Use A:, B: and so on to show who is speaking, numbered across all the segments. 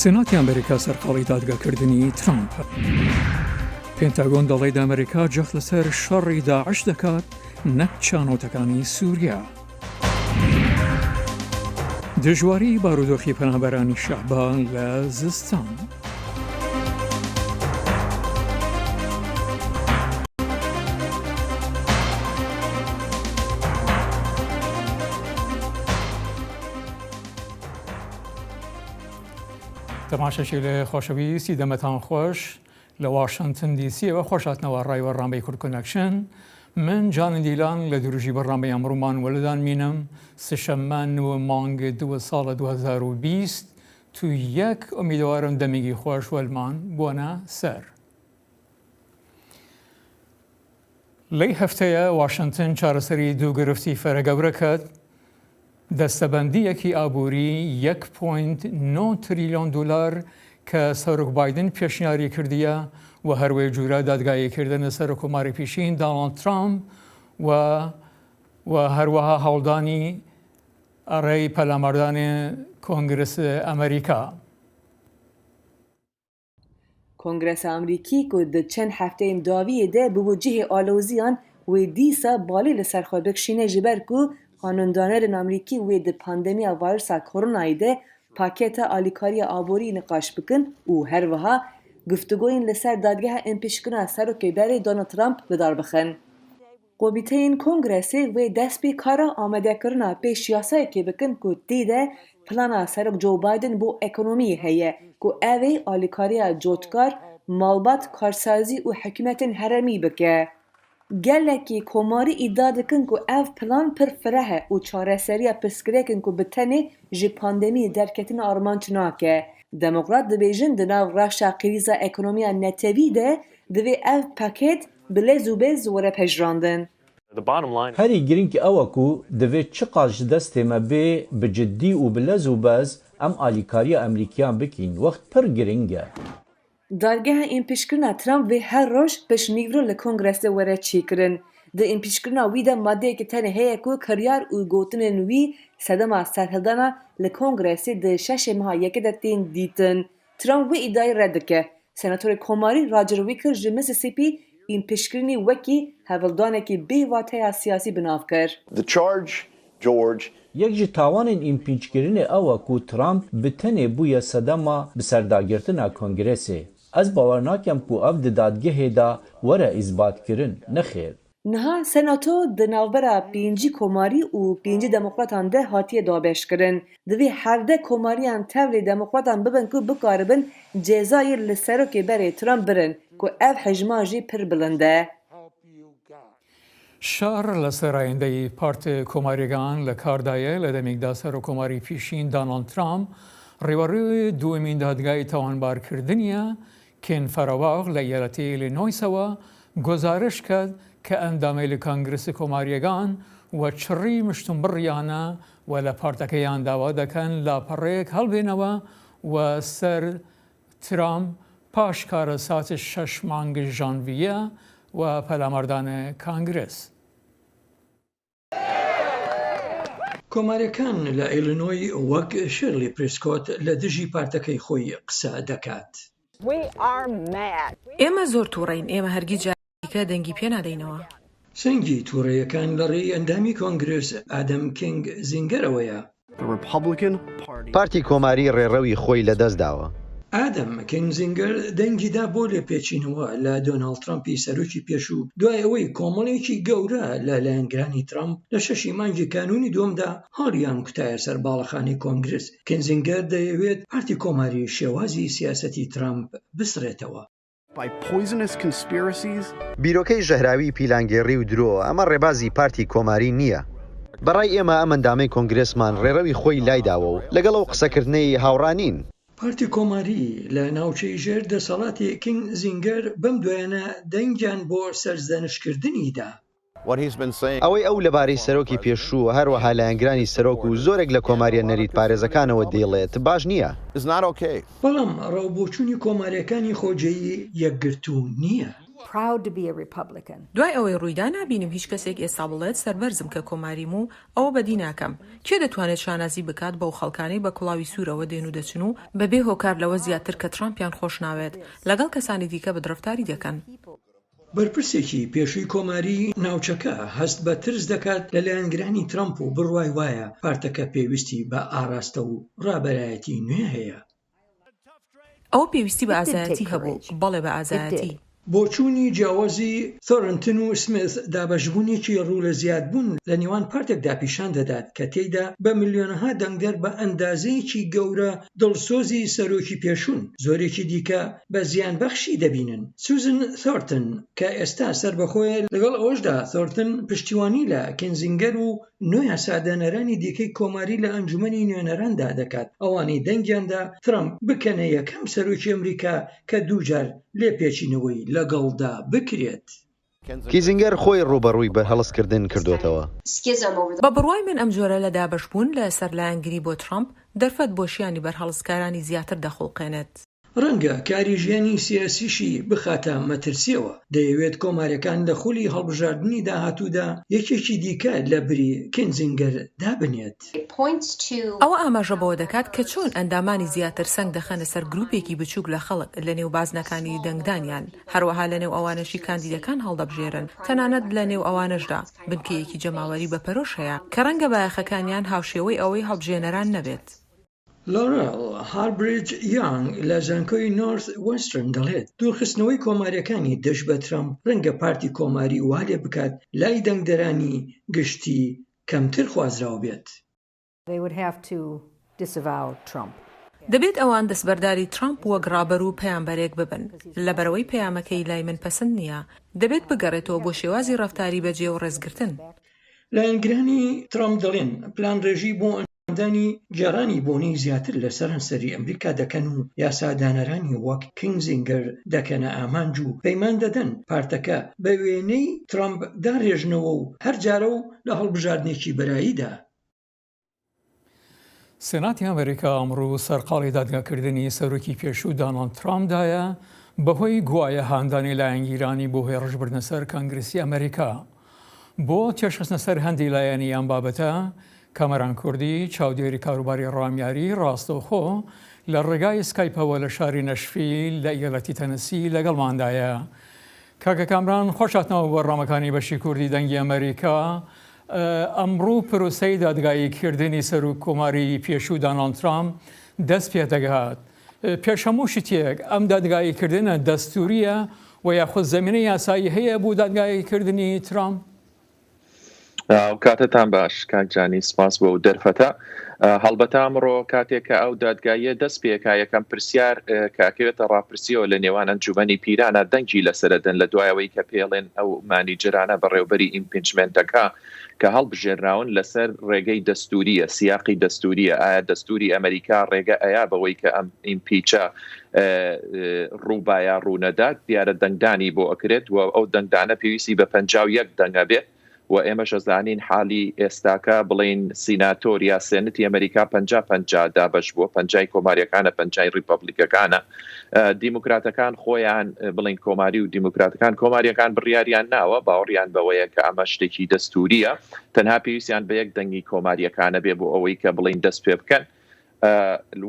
A: سێناتی ئەمریکا سەرقاڵی دادگاکردنی ترامپ. پێنتاگۆن دەڵێت ئەمریکا جەخت لەسەر شەڕی داعش دەکات نەک چانۆتەکانی سووریا. دژواری بارودۆخی پەنابەرانی شەعبان لە زستان. تەماشەشی لە خۆشەویستی دەمەتان خۆش لە واشنتن دیسیەوە خۆشاتنەوە ڕایوە ڕامبەی کورد کۆنەکشن. من جان دیلان لە دروژی بەڕامبەی ئەمڕۆمان وەلدان مینم سشەممە 9 مانگ 2 ساڵە 2020 تو یەک ئومیدوارم دەمێکی خۆش وەلمان بۆنە سەر. لەی هەفتەیە واشنتن چارەسەری دوو گرفتی فەرەگەورە کرد. دەستەبەندیەکی ئابووری 1.9 تریلیۆن دلار کە سەرۆک بایدن پێشنیاری کردیە و هەروەی جورە دادگاییکردنە سەرۆکۆماری پیشین دۆناڵد ترامپ و هەروەها هەوڵدانی ئەڕێی پەلاماردانی کۆنگرس ئەمریکا.
B: کۆنگرەسە ئەمریکی کو د چەند هەفتەیەم داویێدە ببوو جihê alozîyan wê dîsa balê li ser xwe bikişîne ji ber ku qanûndanerên Amerîkî wê di pandemiya vîrusa koronayê de paketa alîkariya aborî nîqaş bikin û her wiha guftugûyên li ser dadgeha êmpêşkirina serokê berê Donald Trump bidar bixin. Komîteyên Kongresê wê dest pê kara amedekirina pêş yasayekê bikin ku tê de plana serok Joe Biden bo ekonomiyê heye ku ev ê alîkariya cotkar, malbat, karsazî û hikûmetên herêmî bike. Gelekî komarî îdia dikin ku ev plan pir fireh e û çareseriya pirsgirêkên ku bi tenê ji pandemiyê derketina armanc nake. Demokrat dibêjin di nav reşa krîza ekonomiya netewî de divê ev paket bi lez û bez were pejrandin.
C: Herî giring ew e ku divê çi qas ji destê me bê bi ciddî û bi lez û bez em alîkariya Emerîkiyan bikîn wext pir giring e.
B: Dargeha împêşkirina Trump vê her roj piştnîvro li Kongresê were çêkirin. Di împêşkirina wî de maddeyekî tenê heye ku kiryar û gotinên wî sedema serhildana li Kongresê di 6 meha yekê de tên dîtin. Trump vê îdayê red dike. Senatorê Komarî Roger Wicker ji Mississippi împêşkirinî wekî hevildanekî bê wateya siyasî binav kir.
C: Yek ji tawanên împînçkirinê ew e ku Trump bi tenê bûye sedema bi serdagirtina Kongresê. Ez bawer nakim ku ev di dadgehê de were îzbatkirin, nexêr.
B: Niha Senato di navbera pêncî komarî û pêncî demokratan de hatiye dabeşkirin. Divê hevde komariyan tevlê demokratan bibin ku bikaribin cezayê li serokê berê Trump birin ku ev hejma jî pir bilind e.
A: شار لە سەرایندەی پارت کۆماریەکان لە کاردایە لە دەمێکدا سەرۆکۆماری پیشین دۆناڵد ترامپ ڕێوەڕێی دووەمین دادگای تاوانبارکردنیە کێن فەرەواغ لە ایالەتی ئیلینۆیسەوە گۆزارش کرد کە ئەندامەی لە کۆنگرسی کۆماریەکان و چڕی مشتومبڕیانە و لە پارتەکەیان داوا دەکەن لاپەڕەیەک هەڵبێنەوە و سەر ترامپ پاش کارە ساتی 6 مانگی ژانڤیە و پەلاماردانە کانگرس.
D: کۆماریەکان لە ئیلینۆی وەک شێرلی پرسکۆت لە دژی پارتەکەی خۆی قسە دەکات.
E: ئێمە زۆر تووڕین، ئێمە هەرگیز جارێکە دەنگی پێ نادەینەوە.
D: سەنگی تووڕەیەکان لە ڕێی ئەندامی کۆنگرس ئادەم کینگ زینگەرەوەیە.
F: پارتی کۆماری ڕێڕەوی خۆی لەدەست داوە.
D: ئادەم کینگزینگەر دەنگیدا بۆ لێپێچینەوە لە دۆناڵد ترامپی سەرۆکی پێشوو دوای ئەوەی کۆمەڵێکی گەورە لە لایەنگرانی ترامپ لە 6 مانگی کانونی دووەمدا هەڵیان کوتایە سەر باڵەخانی کۆنگرس. کینگزینگەر دەیەوێت پارتی کۆماری شێوازی سیاسەتی ترامپ بسرێتەوە.
F: بیرۆکەی ژەهراوی پیلانگێڕی و درۆ ئەمە ڕێبازی پارتی کۆماری نییە. بەڕای ئێمە ئەم ئەندامەی کۆنگرسمان ڕێڕەوی خۆی لایداوە و لەگەڵ ئەو قسەکردنەی هاوڕانین.
D: پارتی کۆماری لە ناوچەی ژێر دەسەڵاتی کینگزینگەر بەم دوایانە دەنگیان بۆ سەرزەنشکردنیدا.
F: ئەوەی ئەو لەبارەی سەرۆکی پێشوو هەروەها لایەنگرانی سەرۆک و زۆرێک لە کۆماریە نەریت پارێزەکانەوە دێڵێت باش نییە.
D: بەڵام ڕاوبۆچوونی کۆماریەکانی خۆجێیی یەکگرتوو نییە.
E: دوای ئەوەی ڕوویدا نبینیم هیچ کەسێک ئێستا بڵێت سەربەرزم کە کۆماریم و ئەوە بەدی ناکەم. کێ دەتوانێت شانازی بکات بەو خەڵکانەی بە کڵاوی سوورەوە دێن و دەچن و بەبێ هۆکار لەوە زیاتر کە ترامپیان خۆش ناوێت لەگەڵ کەسانی دیکە بەدرەفتاری دەکەن.
D: بەرپرسێکی پێشووی کۆماری ناوچەکە هەست بە ترس دەکات لەلایەنگرانی ترامپ و بڕوای وایە پارتەکە پێویستی بە ئاراستە و ڕابەرایەتی نوێ هەیە.
E: ئەوە پێویستی بە ئازایەتی هەبوو، بەڵێ بە ئازایەتی.
D: بۆچوونی جیاوازی تۆرنتن و سمیث دابەشبوونێکی ڕوو لە زیادبوون لە نێوان پارتێکدا پیشان دەدات کە تێیدا بە ملیۆنەها دەنگدەر بە ئەندازەیەکی گەورە دڵسۆزی سەرۆکی پێشوون زۆرێکی دیکە بە زیانبەخشی دەبینن. سوزن ثۆرتن کە ئێستا سەربەخۆیە لەگەڵ ئەوەشدا ثۆرتن پشتیوانی لە کێنزینگەر و نوێ یاسادانەرانی دیکەی کۆماری لە ئەنجومەنی نوێنەراندا دەکات ئەوانەی دەنگیاندا ترامپ بکەنە یەکەم سەرۆکی ئەمریکا کە دووجار لێپێچینەوەی لەگەڵدا بکرێت.
F: کیزینگەر خۆی ڕوبەڕووی بە هەڵسکردن کردوتەوە.
E: بە بڕوای من ئەم جۆرە لە دابەشبوون لە سەرلایەنگری بۆ ترامپ دەرفەت بۆشیانی بەرهەڵسکارانی زیاتر دەخڵقێنێت.
D: ڕەنگە کاری ژیانی سیاسیشی بخاتە مەترسیەوە. دەیەوێت کۆمارەکان لە خولی هەڵبژاردننی داهاتوودا یەکێکی دیکە لە بری کێنزینگەر دابنێت.
E: ئەوە ئاماژە بەوە دەکات کە چۆن ئەندامانی زیاتر سەنگ دەخەنە سەر گروپێکی بچووک لە خەڵک لە نێو بازنەکانی دەنگدانیان هەروەها لە نێو ئەوانەشی کاندیدەکان هەڵدەبژێرن تەنانەت لە نێو ئەوانەشدا بنکەیەکی جەماوەری بەپەرۆش هەیە کە ڕەنگە بایەخەکانیان هاوشێوەی ئەوەی هەڵبژێنەران نەبێت.
D: لۆرەل هاربریج یانگ لە زانکۆی نۆرث وەسترن دەڵێت دوورخستنەوەی کۆماریەکانی دەشت بە ترامپ ڕەنگە پارتی کۆماری والێ بکات لای دەنگدەرانی گشتی کەمتر خوازراو بێت.
E: دەبێت ئەوان دەستبەرداری ترامپ وەک ڕابەر و پەیامبەرێک ببن لەبەرەوەی پەیامەکەی لای من پەسەند نییە دەبێت بگەڕێتەوە بۆ شێوازی ڕەفتاری بەجێ و ڕێزگرتن.
D: لایەنگرانی ترامپ دەڵێن پلان ڕێژی بۆ دانی جێرانی بۆنەی زیاتر لە سەرانسەری ئەمریکا دەکەن و یاسادانەرانی وەک کینزینگەر دەکەنە ئامانج و پەیمان دەدەن پارتەکە بە وێنەی ترامپ داڕێژنەوە و هەر جارە و لە هەڵبژاردنێکی بەراییدا.
A: سێناتی ئەمریکا ئەمڕۆ سەرقاڵی دادگاکردنی سەرۆکی پێشوو دۆناڵد ترامپدایە بەهۆی گوایە هاندانی لایەنگیرانی بۆ هۆی ڕژبردنە سەر کۆنگرێسی ئەمریکا. بۆ تێشخستنە سەر هەندی لایەنی ئەم بابەتە کامەران کوردی چاودێری کاروباری ڕامیاری ڕاستەوخۆ لە ڕێگای سکایپەوە لە شاری نەشڤیل لە ئیالەتی تەنەسی لەگەڵماندایە. کاکە کامران خۆش هاتنەوە بۆ ڕامەکانی بەشی کوردی دەنگی ئەمریکا. ئەمڕۆ پرۆسەی دادگاییکردنی سەر و کۆماری پێشوو دۆناڵد ترامپ دەست پێ دەگات. پێشەموو شتێک ئەم دادگاییکردنە دەستوریە و یاخود زەمینەی یاسایی هەیە بۆ دادگاییکردنی ترامپ؟
G: کاتتان باش کاکجانی سپاس بۆ دەرفەتە. هەڵبەتە ئەمڕۆ کاتێک کە ئەو دادگایە دەست پێکا یەکەم پرسیار کاکەوێتە ڕاپرسیەوە لە نێوان ئەنجومەنی پیرانە دەنگی لەسەردەن لە دوایەوەی کە پێڵێن ئەو مانیجرانە بەڕێوەبەری ئیمپیچمنتەکە کە هەڵبژێراون لەسەر ڕێگەی دەستوریە سیاقی دەستوریە ئایا دەستوری ئەمریکا ڕێگە ئەیا بەوەی کە ئەم ئیمپیچە ڕووبایە ڕوونەدات دیارە دەنگدانی بۆ ئەکرێت و ئەو دەنگدانە پێویستی بە 51 دەنگە بێت و ئێمەش ئەزانین حالی ئێستاکە بڵین سیناتۆر یا سێنەتی ئەمریکا 50-50 دابەش بووە 50 کۆماریەکانە 50 ریپەبلیکەکانە. دیموکراتەکان خۆیان بڵین کۆماری و دیموکراتەکان کۆماریەکان بڕیاریان ناوە باوەڕیان بەوەیە کە ئەمە شتێکی دەستوریە تەنها پێویستیان بە یەک دەنگی کۆماریەکانە بێ بۆ ئەوەی کە بڵین دەست پێ بکەن.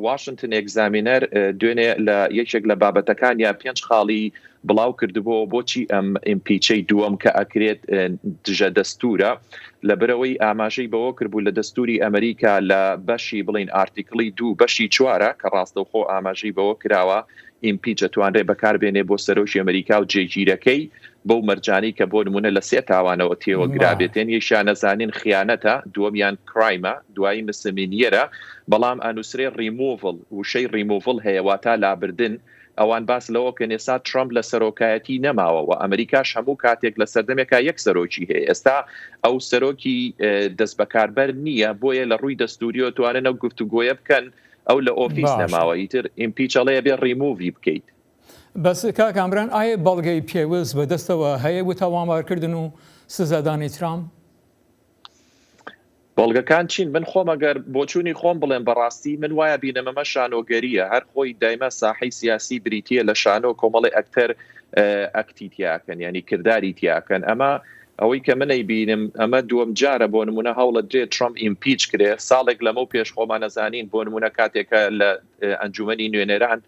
G: واشنگتن ئێگزامینەر دوێنێ لە یەکێک لە بابەتەکان یا 5 خاڵی بڵاو کردبوو بۆچی ئەم ئیمپیچەی دووەم کە ئەکرێت دژە دەستورە لەبەرەوەی ئاماژەی بەوە کردبوو لە دەستوری ئەمریکا لە بەشی بڵین ئارتیکلی 2 بەشی 4 کە ڕاستەوخۆ ئاماژەی بەوە کراوە ئیمپیچ توانرێ بەکاربێنێ بۆ سەرۆکی ئەمریکا و جێگیرەکەی بەو مەرجانی کە بۆ نمونە لە 3 تاوانەوە تێوە گرابێتێن یەکیان نەزانین خیانەتە دووەمیان کرایمە دوایی مسلمینیەرە بەڵام ئەنووسرێ ریموڤڵ وشەی ریموڤڵ هەیە واتە لابردن ئەوان باس لەوە کە نێسا ترامپ لە سەرۆکایەتی نەماوە و ئەمریکاش هەموو کاتێک لە سەردەمێکا یەک سەرۆکی هەیە ئێستا ئەو سەرۆکی دەست بەکاربەر نییە بۆیە لە ڕووی دەستوریەوە توانن ئەو گفتوگۆیە بکەن ئەو لە ئۆفیس نەماوە ئیتر ئیمپیچەڵەیە بێ ریموڤی بکەیت.
A: بەس کاکامران ئایا بەڵگەی پێویست بەدەستەوە هەیە بۆ تاوانبارکردن و سزادانی ترامپ؟
G: بەڵگەکان چین؟ من خۆم ئەگەر بۆچوونی خۆم بڵێن بەڕاستی من وایە بینەمەمە شانۆگەریە هەر خۆی دایمە ساحەی سیاسی بریتیە لە شانۆ کۆمەڵی ئەکتەر ئەکتی تیاکەن ینی کردداری تیاکەن ئەمە ئەوەی کە منەی بینم ئەمە دووەم جارە بۆ نمونە هەوڵە درێت ترامپ ئیمپیچ کرێ ساڵێک لەمە و پێش خۆمان نەزانین بۆ نمونە کاتێکە لە ئەنجومەنی نوێنەران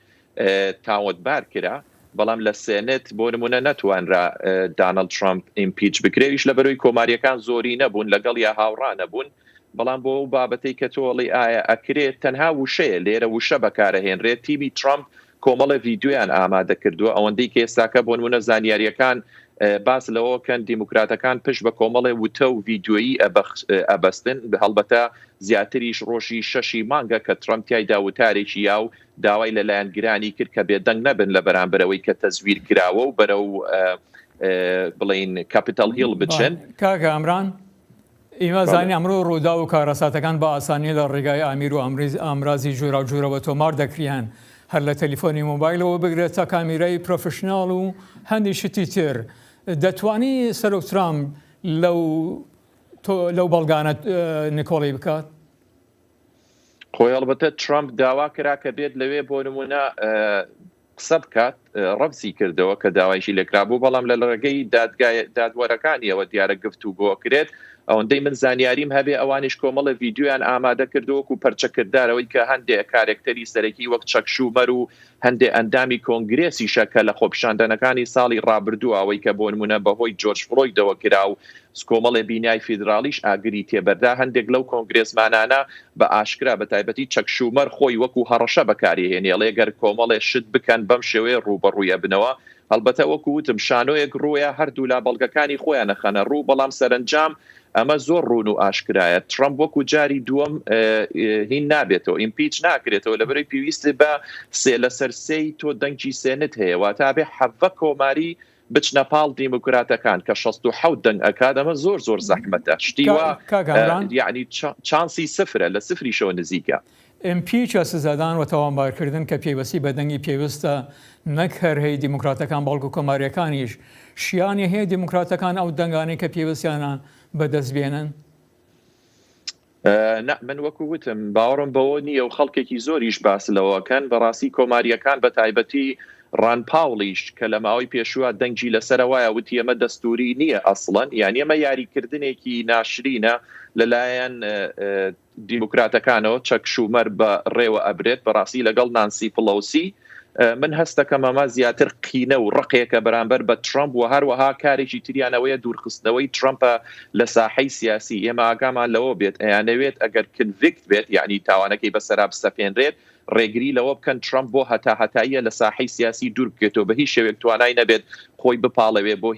G: تاوەتبار کرا بەڵام لە سێنێت بۆ نمونە نەتوانرا دانەڵد ترامپ ئیمپیچ بکرێویش لە بەرەوەی کۆماریەکان زۆری نەبوون لەگەڵ یا هاوڕان نەبوون بەڵام بۆ ئەو بابەتەی کە تۆڵی ئایا ئەکرێت تەنها وشەیە لێرە وشە بەکارەهێنرێت تیمی ترامپ کۆمەڵە ڤیددیویان ئامادە کردووە ئەوەندەی کە ئێستاکە بۆ نمونە زانیاریەکان باس لەوەکەن دیموکراتەکان پشت بە کۆمەڵێ وتە و ڤیددیۆیی ئەبەستن هەڵبەتە زیاتریش ڕۆژی شەشی مانگە کە ترامپ تایدا وتارێکی یا و داوای لەلایەنگرانی کرد کە بێدەنگ نەبن لە بەرامبەرەوەی کە تەزویر کراوە و بەرەو بڵین کاپیتال هیل بچن
A: کاکە ئەمران ئێمە زانی ئەمڕۆ ڕوودا و کارەساتەکان بە ئاسانی لە ڕێگای ئامیر و ئامرازی جۆرا و جوورەوە تۆمار دەکریان هەر لە تەلیفۆنی مۆبایلەوە بگرێت تا کامیرای پرۆفشناڵ و هەندی شتی تر دەتوانی سەرۆک ترامپ لەو بەڵگانە نکۆڵی بکات
G: خۆی هەڵبەتە ترامپ داوا کرا کە بێت لەوێ بۆ نمونە قسە بکات ڕەبزی کردەوە کە داوایشی لێکرابوو بەڵام لە ڕێگەی دادوەرەکانیەوە دیارە گفتوگۆ کرێت ئەوەندەی من زانیاریم هەبێ ئەوانش کۆمەڵە ڤیددیویان ئامادە کردووەکو پەرچەکردارەوەی کە هەندێک کارێکتەری سەرەکی وەک چەک شومەر و هەندێک ئەندامی کۆنگرێسی شەکە لە خۆپیشاندنەکانی ساڵی ڕابردووە ئەوەی کە بۆ نمونە بەهۆی جۆرج فلۆیدەوە کرا و کۆمەڵێ بینای فیدرالیش ئاگری تێبەردا هەندێک لەو کۆنگرێسمانانە بە ئاشکرا بە تایبەتی چەک شومەر خۆی وەکو هەڕەشە بەکارهێنێ لێگەر کۆمەڵێ شت بکەن بەم شێوەیە ڕوبەڕوویە بنەوە هەڵبەتە وەکو وتم شانۆیەک ڕوویە هەردوو لا بەڵگەکانی خۆیان نەخەنە ڕوو بەڵام سەرنجام ئەمە زۆر ڕوون و ئاشکرایە ترامپ وەکو جاری دووەم هین نابێتەوە ئیمپیچ ناکرێتەوە لەبەرەوەی پێویستە بە سێ لەسەر سێی تۆ دەنگی سێنت هەیە واتە بێ حەڤە کۆماری بچنە پاڵ دیموکراتەکان کە 67 دەنگ ئەکات ئەمە زۆر زەحمەتە شتیوە یعنی چانسی سفرە لە سفری شەوە نزیکە
A: ئیمپیچە سزادان و تاوانبارکردن کە پێوەستی بە دەنگی پێویستە نەک هەرهەی دیموکراتەکان بەڵکو کۆماریەکانیش شیانی هەیە دیموکراتەکان ئەو دەنگانەی کە پێویستیانە بەدەستبێنن
G: من وەکو وتم باوەڕم بەوە نییە و خەڵکێکی زۆریش باس لەوەکەن بەڕاستی کۆماریەکان بە تایبەتی ڕان پاوڵیش کە لە ماوەی پێشووە دەنگی لەسەرەوەیە وتی ئەمە دەستوری نییە ئەسڵەن یعنی ئەمە یاریکردنێکی ناشرینە لەلایەن دیموکراتەکانەوە چەک شومەر بە ڕێوە ئەبرێت بەڕاستی لەگەڵ نانسی پلۆسی من هەستەکەم ئەمە زیاتر قینە و ڕقێکە بەرامبەر بە ترامپ و هەروەها کارێکی تریانەوەیە دوورخستنەوەی ترامپە لە ساحەی سیاسی ئێمە ئاگامان لەوە بێت ئەیانەوێت ئەگەر کنڤیکت بێت یعنی تاوانەکەی بەسەرا بسەپێنرێت ڕێگری لەوە بکەن ترامپ بۆ هەتاییە لە ساحەی سیاسی دوور بکێتەوە بە هیچ شێوێک توانای نەبێت خۆی بپاڵەوێ بۆ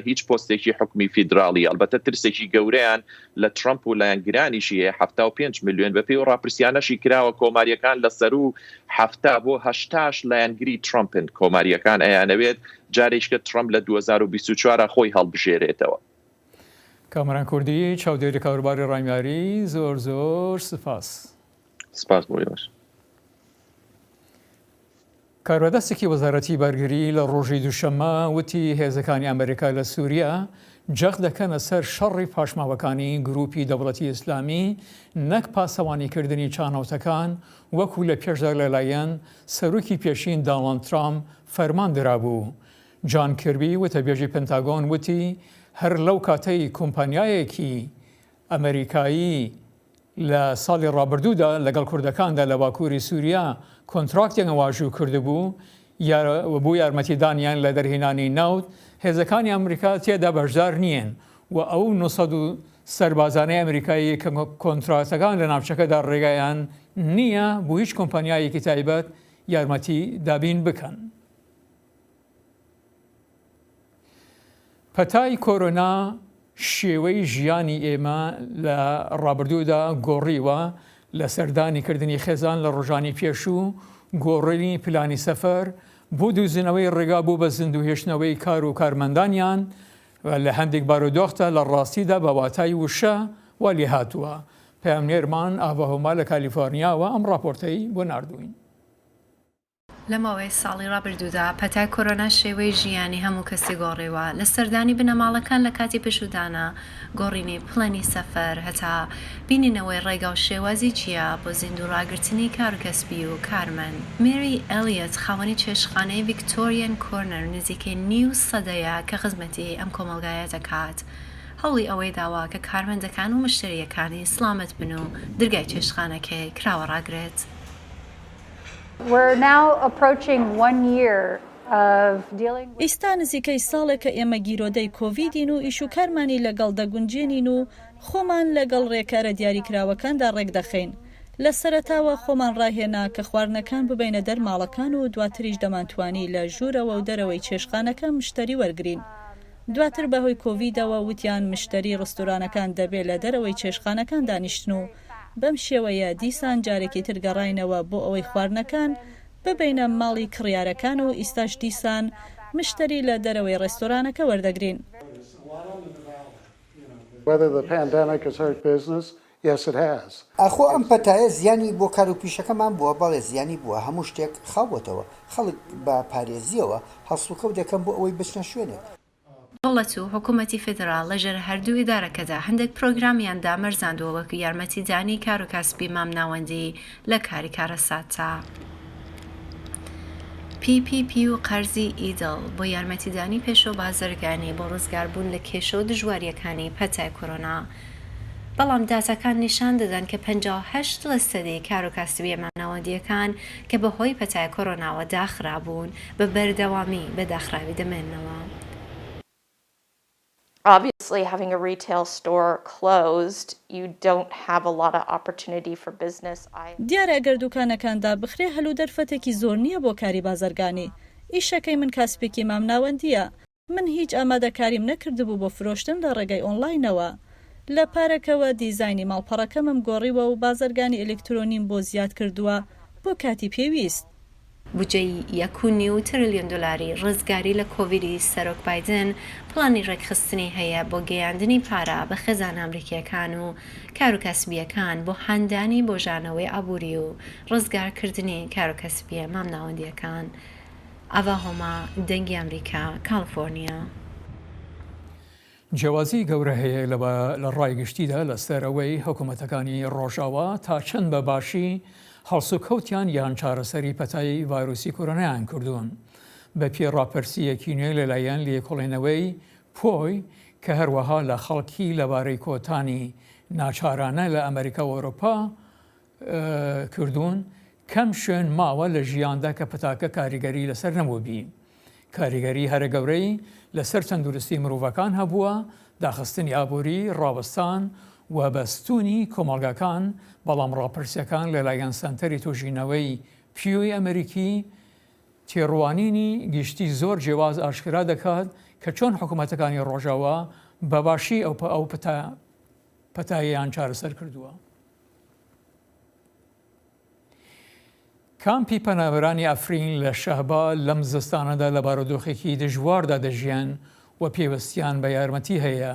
G: هیچ پۆستێکی حکومی فیدرالی ئەلبەتە ترسێکی گەورەیان لە ترامپ و لایەنگرانیشی هەیە 75 میلیۆن بە پێی و ڕاپرسیانەشی کراوە کۆماریەکان لەسەر و 70 بۆ 80 لایەنگری ترامپن کۆماریەکان ئەیانەوێت جارێککە ترامپ لە 2024 خۆی هەڵبژێرێتەوە
A: کامەران کوردی چاودێری کاروباری ڕایماری زۆر سپاس
G: بۆ یۆش
A: کارۆدەستێکی وەزارەتی بەرگری لە ڕۆژی دووشەممە وتی هێزەکانی ئەمریکا لە سووریا جەخ دەکەنە سەر شەڕی پاشماوەکانی گروپی دەوڵەتی ئیسلامی نەک پاسەوانیکردنی چانەوتەکان وەکو لە پێشدا لەلایەن سەرۆکی پێشین داناڵد ترامپ فەرمان درابوو. جان کربی وتەبێژی پنتاگۆن وتی هەر لەو کاتەی کۆمپانیایەکی ئەمریکایی لە ساڵی ڕابردوودا لەگەڵ کوردەکاندا لە باکووری سووریا کۆنتراکتێک واژوو کردبوو بۆ یارمەتیدانیان لە دەرهێنانی ناوت هێزەکانی ئەمریکا تێدا بەشدار نییەن و ئەو 900 سەربازانەی ئەمریکایی کە کۆنتراکتەکان لە ناوچەکەدا ڕێگایان نییە بۆ هیچ کۆمپانیایەکی تایبەت یارمەتی دابین بکەن. پەتای کۆرۆنا شێوەی ژیانی ئێمە لە ڕابردوودا گۆڕیوە لە سەردانیکردنی خێزان لە ڕۆژانی پێشوو گۆڕینی پلانی سەفەر بۆ دووزنەوەی ڕێگا بوو بە زیندوهێشتنەوەی کار و کارمەندانیان لە هەندێک بارودۆختە لە ڕاستیدا بە واتای وشە وەلی هاتووە. پەیامنێرمان ئاڤاهۆما لە کالیفۆرنیاوە ئەم راپۆرتەی بۆ ناردوین.
H: لەمەوەی ساڵی ڕابردوودا پەتای کۆرۆنا شێوەی ژیانی هەموو کەسی گۆڕیوە لە سەردانی بنەماڵەکان لە کاتی پێشودانە گۆڕینی پڵەنی سەفەر هەتا بینینەوەی ڕێگا و شێوازی چییە بۆ زیندوو ڕاگررتنی کارکەسبی و کارمەند. مێری ئەلیەت خاوەنی چێشخانەی ڤیکتۆریەن کۆرنەر نزیکەی نیو سەدەیە کە خزمەتی ئەم کۆمەلگایە دەکات. هەوڵی ئەوەی داوا کە کارمەندەکان و مشتریەکانی سلامت بن و دەرگای چێشخانەکەی کراوە ڕاگرێت.
I: ئێستا نزیکەی ساڵێکە ئێمە گیرۆدەی کۆڤیدین و ئیشوکارمانی لەگەڵ دەگونجێنین و خۆمان لەگەڵ ڕێکارە دیاریکراوەکاندا ڕێک دەخەین. لە سەرەتاوە خۆمان ڕاهێنا کە خواردنەکان ببینە دەرماڵەکان و دواتریش دەمانتوانی لە ژوورەوە و دەرەوەی چێشخانەکە مشتری وەرگین. دواتر بەهۆی کۆڤیدەوە وتیان مشتری ڕستورانەکان دەبێت لە دەرەوەی چێشخانەکان دانیشتن و بەم شێوەیە دیسان جارێکی ترگەڕاینەوە بۆ ئەوەی خواردنەکان ببینە ماڵی کڕیارەکان و ئیستاش دیسان مشتری لە دەرەوەی ڕێستۆرانەکە وەردەگرین.
J: ئەخۆ ئەم پەتایە زیانی بۆ کار و پیشەکەمان بووە بەڵێ زیانی بووە هەموو شتێک خاوەتەوە خەڵک بە پارێزیەوە هەڵسوکەوت دەکەم بۆ ئەوەی بچنە شوێنێک.
H: دەوڵەت و حکوومەتی فێدراڵ لەژێر هەردوو ئیدارەکەدا هەندێک پرۆگرامیان دامەرزاندووە وەکو یارمەتیدانی کار و کاسبی مامناوەندی لە کاری کارەساتتا. PPP و قەرزی ئیدڵ بۆ یارمەتیدانی پێشۆ بازرگانی بۆ ڕزگاربوون لە کێشە و دژواریەکانی پەتای کۆرۆنا. بەڵام داتاکان نیشان دەدەن کە 58% کار و کاسبیە مامناوەندیەکان کە بەهۆی پەتای کۆرۆناوە داخرابوون بە بەردەوامی بە داخراوی دەمێننەوە.
K: Obviously, having a retail store closed, you don't have a lot of opportunity for business.
I: دیارە ئەگەر دوکانەکاندا بخرێ هەلو دەرفەتێکی زۆر نییە بۆ کاری بازرگانی. ئیشەکەی من کاسبێکی مامناوەندیە. من هیچ ئامادەکاریم نەکردبوو بۆ فرۆشتن لە ڕێگەی ئۆنلاینەوە. لە پارەکەوە دیزایانی ماڵپەڕەکەمم گۆڕیوە و بازرگانی ئەلکترۆنیم بۆ زیاد کردووە بۆ کاتی پێویست.
H: بودجەی 1.9 تریلیۆن دلاری ڕزگاری لە کۆڤیدی سەرۆک بایدن پڵانی ڕێکخستنی هەیە بۆ گەیاندنی پارە بە خێزان ئەمریکیەکان و کاروکەسبیەکان بۆ هەندانی بۆژانەوەی ئابووری و ڕزگارکردنی کاروکەسبیە مامناوەندیەکان. ئاوا هۆما دەنگی ئەمریکا کالیفۆرنیا.
A: جیاوازی گەورە هەیە لە ڕایگشتیدا لەسەرەوەی حکوومەتەکانی ڕۆژاوا تا چەند بە باشی هەڵسوکەوتیان یان چارەسەری پەتای ڤایرۆسی کۆرۆنایان کردوون بە پێ ڕاپەرسیەکی نوێ لەلایەن لێکۆڵێنەوەی پۆی کە هەروەها لە خەڵکی لەبارەی کۆتانی ناچارانە لە ئەمریکا و ئەوروپا کردوون کەم شوێن ماوە لە ژیاندا کە پەتاکە کاریگەری لەسەر نەبووبی. کاریگەری هەرە گەورەی لەسەر تەندروستی مرۆڤەکان هەبووە، داخستنی ئابووری، ڕابستان و بەستونی کۆمەڵگەکان، بەڵام ڕاپرسیەکان لەلایەن سەنتەری تۆژینەوەی پیۆی ئەمریکی تێڕوانینی گشتی زۆر جیاواز ئاشکرا دەکات کە چۆن حکوومەتەکانی ڕۆژاوا بەباشی ئەو پەتاییان چارەسەر کردووە. کامپی پەنابەرانی ئەفرین لە شەهبا لەم زستانەدا لە بارودۆخێکی دژواردا دەژیان و پێوەستیان بە یارمەتی هەیە.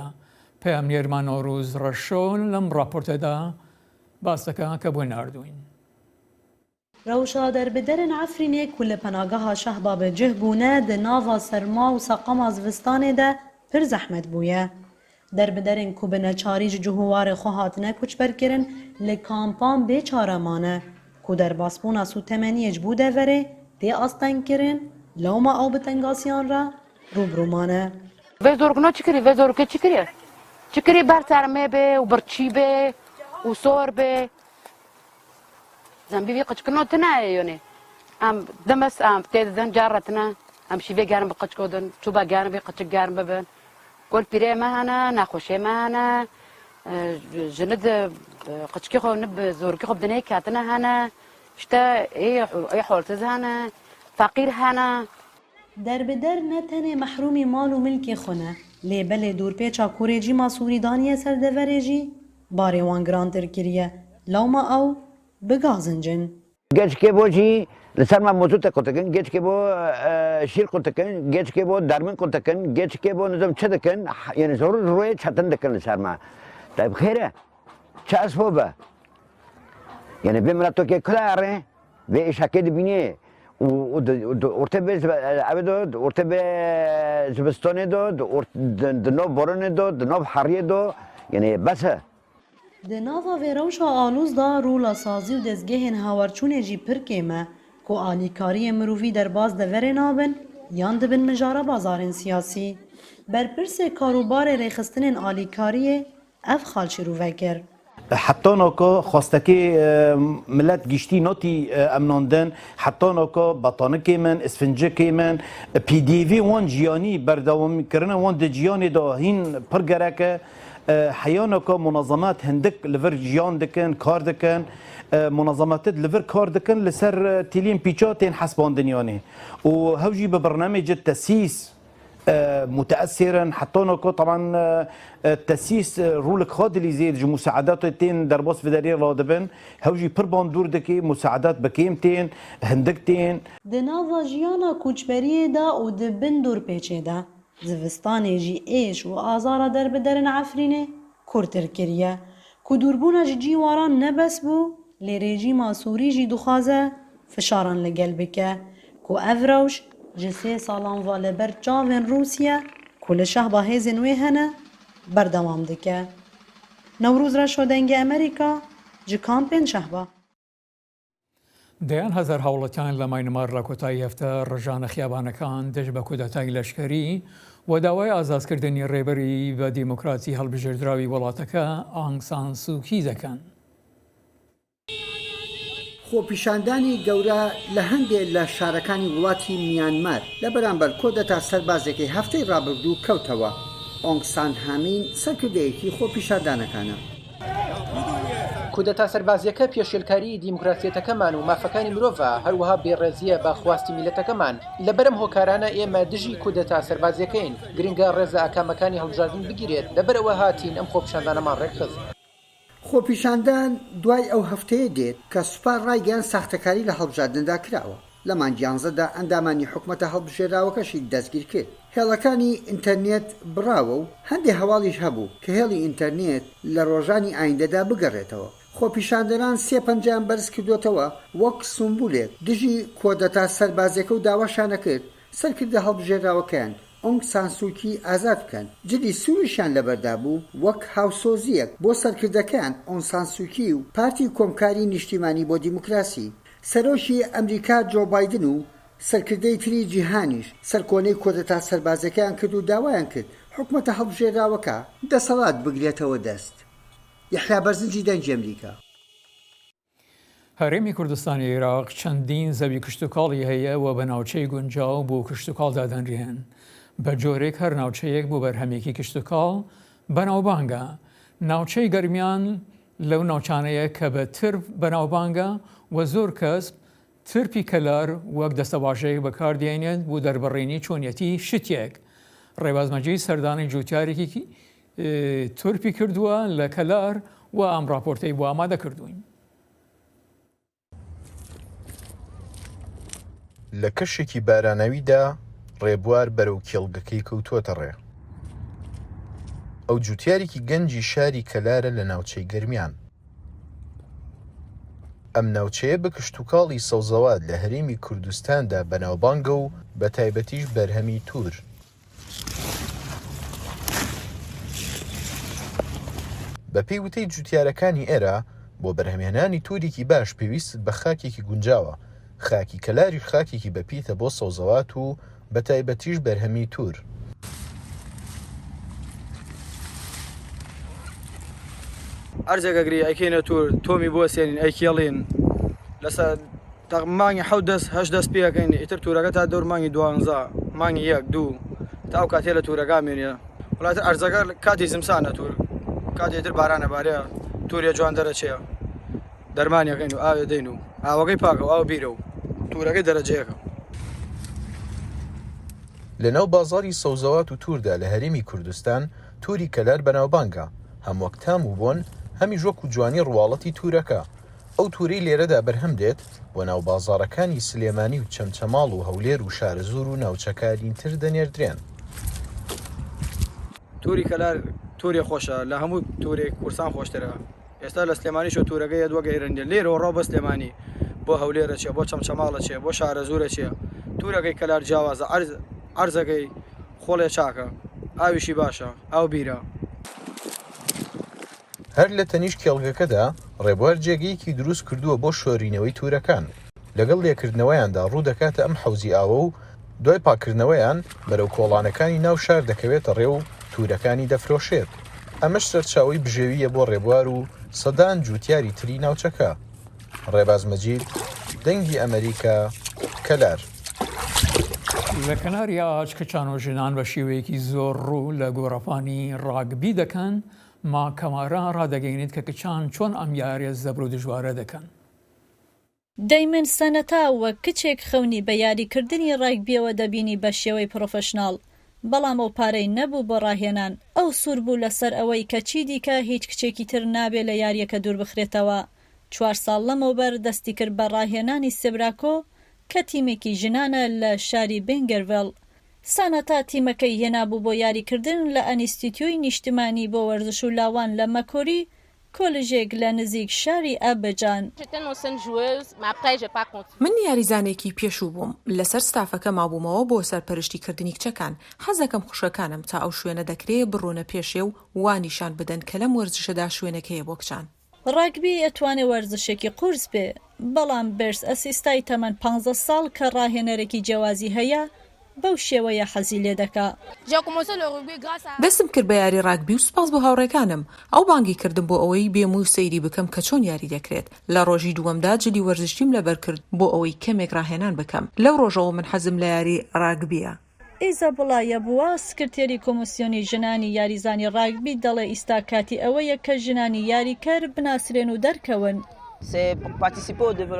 A: پەیامنێرمان نۆروز ڕەشۆن لەم ڕاپۆرتەدا باس دەکات کە بۆی ناردوین.
L: روشا دربدرن عفرینێک و لە پەناگەها شەهبا بەجێ بوونە دە ناوا سەرما و سەقەما زستانê de pir zehmet bûye. Derbiderên ku bi neçarî ji cihûwarê xwe hatine koçberkirin li kampan bêçaremane ku derbasbûna sûtemeniyê ji bû deverê tê astengkirin lawma ew bi tengasiyan re rûbrûmane.
M: Vê zorguna çi kirî? Vê zorokê çi kiriye? Çi kirî ber sermê bê û birçî bê û sor bê. Zembîvî qıçkirino tune yonê. Em demes em tê didin carre tune em şîvê gerin bi qıçko din, çûba gerin bê qıçık gerin bibin. Gol pîrê me hene, nexweşê me hene, ji nid qıçkê xwe nib zorokê xwe bi dinê ketine hene, işte ê holtiz hene, feqîr hene.
L: Derbider ne tenê mehrûmî mal û milkê xwe ne, lê belê dûrpêça Kurê cî masûrî daniye ser deverê jî barê wan girantir kiriye. Lawma ew bigazincin.
N: Geçkê bo jî li ser me mozû te qutekin, geçkê bo şîr qutekin, geçkê bo dermin qutekin, geçkê bo nizam çi dikin, yani zor rûyê çetin dikin li ser me. Tayyib xêr e, çi esbob be? Yani vê miletokê kula erê, vê îşekê dibînê ورتبه عبدو ورتبه زبستوني دو دنو بورني دو دنو حريه دو يعني بس
L: د ناوا ویروشا آلوز دا رولا سازی و دزگهن هاورچونه جی پرکیمه کو آلیکاری مروفی در باز دور نابن یان دبن مجارا بازارن سیاسی برپرس کاروبار ریخستن آلیکاری اف خالچی رو وگر
O: حتی نوکا خواستکی ملت گشتی نوتی امناندن حتی نوکا بطانه کیمن اسفنجه کیمن پی دی وی وان جیانی برداوم کرنه وان د جیانی دا هین پرگرکه حیانکا منظمات هندک لور جیان دکن کار دکن منظمات لور کار دکن لسر تیلین پیچاتین حسبان دنیانه و هوجی به برنامج تأسيس متأثرا حتى نوكو طبعا تأسيس رولك خادلي زيد جو مساعدات تين درباس في دارير رادبن هوجي بربان دور دكي مساعدات بكيمتين هندكتين
L: دناوا جيانا كوچبري دا و دبن دور پیچه دا زوستان جی ایش و آزارا در بدرن عفرینه کرتر کریه که دوربونا جی واران نبس بو لی رژیم سوری جی دخوازه فشاران لگل بکه که افروش جسه سالان واله بر جاوین روسیه کل شه با هیزن وی هنه بردوام دکه نوروز را شدنگ امریکا جی کامپین شهبا
A: دەیان هەزار هاوڵەتیان لە ماینمار لە کۆتایی هەفتە ڕژانە خیابانەکان دەست بە کودەتای لەشکەری و داوای ئازادکردنی ڕێبەری بە دیموکراسی هەڵبژێردراوی وڵاتەکە ئانگ سان سووکی دەکەن.
J: خۆپیشاندانی گەورە لە هەندێک لە شارەکانی وڵاتی میانمار لە بەرامبەر کۆدەتا سەربازێکی هەفتەی ڕابردوو کەوتەوە. ئۆنگ سان هامین سەرکردەیەکی خۆپیشاندانەکانە.
P: کودەتا سەربازیەکە پێشێلکاری دیموکراسیەتەکەمان و مافەکانی مرۆڤە هەروەها بێڕێزیە بە خواستی میلەتەکەمان لە بەرەم هۆکارانە ئێمە دژی کودەتا سەربازیەکەین گرنگە ڕێزە ئاکامەکانی هەڵبژاردن بگیرێت لەبەرەوە هاتین ئەم خۆپیشاندانەمان ڕێکخست.
J: خۆپیشاندان دوای ئەو هەفتەیە دێت کە سوپار ڕایگەیان ساختەکاری لە هەڵبژاردندا کراوە. لە مانگی 11دا ئەندامانی حکومەتە هەڵبژێراوەکەشی دەستگیر کرد. هێڵەکانی ئینتەرنێت بڕاوە و هەندێک هەواڵیش هەبوو کە هێڵی ئینتەرنێت لە ڕۆژانی ئایندەدا بگەڕێتەوە. خۆپیشاندەران سێپەنجیان بەرز کردوتەوە وەک سمبولێک دژی کۆدەتا سەربازیەکە و داواشانە کرد سەرکردە هەڵبژێراوەکەیان ئۆنگ سان سووکی ئازاد بکەن. جدی سووریشیان لەبەردا بوو وەک هاوسۆزیەک بۆ سەرکردەکەیان ئۆنگ سان سووکی و پارتی کۆمکاری نیشتیمانی بۆ دیموکراسی. سەرۆکی ئەمریکا جۆ بایدن و سەرکردەی تری جیهانیش سەرکۆنەی کۆدەتا سەربازەکەیان کرد و داوایان کرد حکومەتە هەڵبژێراوەکە دەسەڵات بگرێتەوە دەست. یحیا بەرزنجی دەنگی ئەمریکا.
A: هەرێمی کوردستانی عێراق چەندین زەوی کشتتوکاڵی هەیە و بە ناوچەی گونجاو بۆ کشتتوکاڵ دادەنرێن. بە جۆرێک هەر ناوچەیەک بۆ بەرهەمێکی کشتتوکاڵ بەناوبانگە. ناوچەی گەرمیان لەو ناوچانەیە کە بە ترپ بەناوبانگە و زۆر کەس ترپی کەلار وەک دەستەباشەیەک بەکاردێنێت بۆ دەربڕینی چۆنیەتی شتێک. ڕێبازمەجی سەردانی جوتیارێکی تورپی کردووە لە کەلار و ئەم راپۆرتەی بۆ ئامادە کردوین.
Q: لە کەشێکی بارانەویدا ڕێبوار بەرەو کێڵگەکەی کەوتووەتە ڕێ. ئەو جوتیارێکی گەنجی شاری کەلارە لە ناوچەی گەرمیان. ئەم ناوچەیە بە کشتتوکاڵی سەوزەوات لە هەرێمی کوردستاندا بەناوبانگە و بە تایبەتیش بەرهەمی تور. بە پێی وتەی جوتیارەکانی ئێرە بۆ بەرهەمهێنانی تورێکی باش پێویست بە خاکێکی گونجاوە. خاکی کەلاری خاکێکی بەپیتە بۆ سەوزەوات و بە تایبەتیش بەرهەمی تور.
R: ئەرزێکەگری ئەیکێنە تور تۆمی بۆ سێنین ئەیکێڵین لەسەر مانگی حەوت دەست هەشت دەست پێەکەین ئیتر تورەکە تا دەور مانگی 12 مانگی 1 2 تا ئەو کاتێ لە تورەکە مێنێ وڵاتە ئەرزەکە کاتی زمسانە تور کاتێتر بارانە بارەیە تورێ جوان دەرەچەیە دەرمانیەکەین و ئاوێ دەین و ئاوەکەی پاکە و ئاو بیرە و تورەکەی دەرەجەیەکە.
Q: لەناو بازاری سەوزەوات و توردا لە هەرێمی کوردستان توری کەلار بەناوبانگە هەمووەک تام و بۆن هەمی ژۆک و جوانی ڕواڵەتی تورەکە. ئەو تورەی لێرەدا بەرهەم دێت بۆ ناو بازارەکانی سلێمانی و چەمچەماڵ و هەولێر و شارەزور و ناوچەکارین تر دەنێردرێن.
R: توری کەلار توری خۆشە لە هەموو تورێک کورسان خۆشترە. ئێستا لە سلێمانی شۆ تورەکەی دووە گەیرەندێن لێرەوە ڕاو بە سلێمانی بۆ هەولێرە چێ بۆ چەمچەماڵە چێ بۆ شارە زورە چێ تورەکەی کەلار جیاوازە عەرزەکەی خۆڵێ چاکە ئاویشی باشە ئاو بیرە.
Q: هەر لە تەنیش کێڵگەکەدا ڕێبوار جێگەیەکی دروست کردووە بۆ شۆرینەوەی تورەکان لەگەڵ لێکردنەوەیاندا ڕوو دەکاتە ئەم حەوزی ئاوە و دوای پاکردنەوەیان بەرەو کۆڵانەکانی ناو شار دەکەوێتە ڕێ و تورەکانی دەفرۆشێت. ئەمەش سەرچاوی بژێویە بۆ ڕێبوار و سەدان جوتیاری تری ناوچەکە. ڕێباز مەجید، دەنگی ئەمریکا، کەلار.
A: لە کەناری ئاچ کەچان و ژنان بە شێوەیەکی زۆر ڕوو لە گۆڕەپانی ڕاگبی دەکەن ما کەمارە ڕادەگەینێت کە کچان چۆن ئەم یاریە زەبر و دژوارە دەکەن.
I: دەیمن سەنەتا وەک کچێک خەونی بە یاریکردنی ڕاگبیەوە دەبینی بە شێوەی پرۆفشناڵ، بەڵام ئەو پارەی نەبوو بۆ ڕاهێنان. ئەو سوور بوو لەسەر ئەوەی کە چی دیکە هیچ کچێکی تر نابێت لە یاریەکە دوور بخرێتەوە. 4 ساڵ لەمەوبەر دەستی کرد بە ڕاهێنانی سێبراکۆ کە تیمێکی ژنانە لە شاری بنگەرڤێڵ. سانەتا تیمەکەی هێنابوو بۆ یاریکردن لە ئەنیستیتیۆی نیشتمانی بۆ وەرزش و لاوان لە مەکۆری، کۆلژێک لە نزیک شاری ئابەجان.
E: من یاریزانێکی پێشوو بووم لەسەر ستافەکە مابوومەوە بۆ سەرپەرشتیکردنی کچەکان. حەزەکەم خوشەکانم تا ئەو شوێنە دەکرێت بڕۆنە پێشێ و وانیشان بدەن کە لەم وەرزشەدا شوێنەکەیە بۆ کچان.
I: ڕاگبی ئەتوانێ وەرزشێکی قورس بێ، بەڵام بەرز ئەسیستای تەمەن 15 ساڵ کە ڕاهێنەرێکی جیاوازی هەیە بەو شێوەیە حەزی لێ دەکا.
E: دەستم کرد بە یاری ڕاگبی و سوپاس بۆ هاوڕێکانم. ئەو بانگی کردم بۆ ئەوەی بێم و سەیری بکەم کە چۆن یاری دەکرێت. لە ڕۆژی دووەمدا جلی وەرزشتیم لەبەر کرد بۆ ئەوەی کەمێک ڕاهێنان بکەم. لەو ڕۆژەوە من حەزم لە یاری ڕاگبیە.
I: ئیزابڵایە بووە سکرتێری کۆمسیۆنی ژنانی یاریزانی ڕاگبی دەڵێ ئیستا کاتی ئەوەیە کە ژنانی یاریکەر بناسرێن و دەرکەون.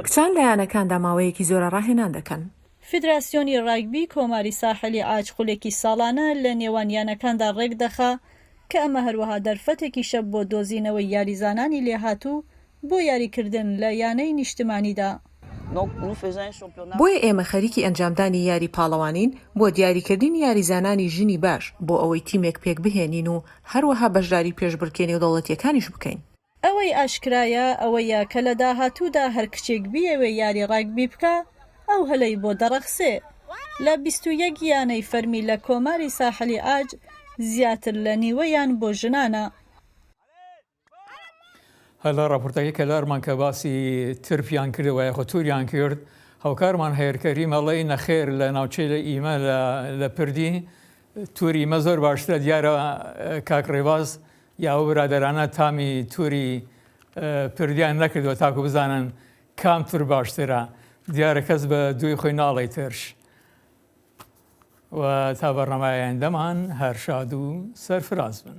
E: کچان لە یانەکاندا ماوەیەکی زۆرە ڕاهێنان دەکەن.
I: فیدراسیۆنی ڕاگبی کۆماری ساحلی ئاچ خولێکی ساڵانە لە نێوانیانەکاندا ڕێک دەخا کە ئەمە هەروەها دەرفەتێکی شەب بۆ دۆزینەوەی یاریزانانی لێهاتوو بۆ یاریکردن لە یانەی نیشتمانیدا.
E: بۆیە ئێمە خەریکی ئەنجامدانی یاری پاڵەوانین بۆ دیاریکردنی یاریزانانی ژنی باش بۆ ئەوەی تیمێک پێک بهێنین و هەروەها بەشداری پێشبڕکێنی و دەوڵەتیەکانیش بکەین.
I: ئەوەی ئاشکرایە ئەوەیە کە لە داهاتوودا هەر کچێک بیەوێ یاری ڕاگبی بکە ئەو هەلەی بۆ دەڕەخسێ. لە 21 یانەی فەرمی لە کۆماری ساحلی ئاج زیاتر لە نیوەیان بۆ ژنانە.
A: هەلا ڕاپۆرتەکەی کەلارمان کە باسی ترپیان کردەوە یاخۆ تووریان کرد، هاوکارمان هەیەرکەری مەڵی نەخێر لە ناوچەی لە ئیمە لە پردی تووری ئیمە زۆر باشترە. دیارە کاک ڕێباز یا ئەو برادەرانە تامی تووری پردیان نەکردووە تاکو بزانن کام تور باشترە. دیارە کەس بە دوی خۆی ناڵی ترش. و تا بەڕنامای ئایندەمان هەر شاد و سەرفراز بن.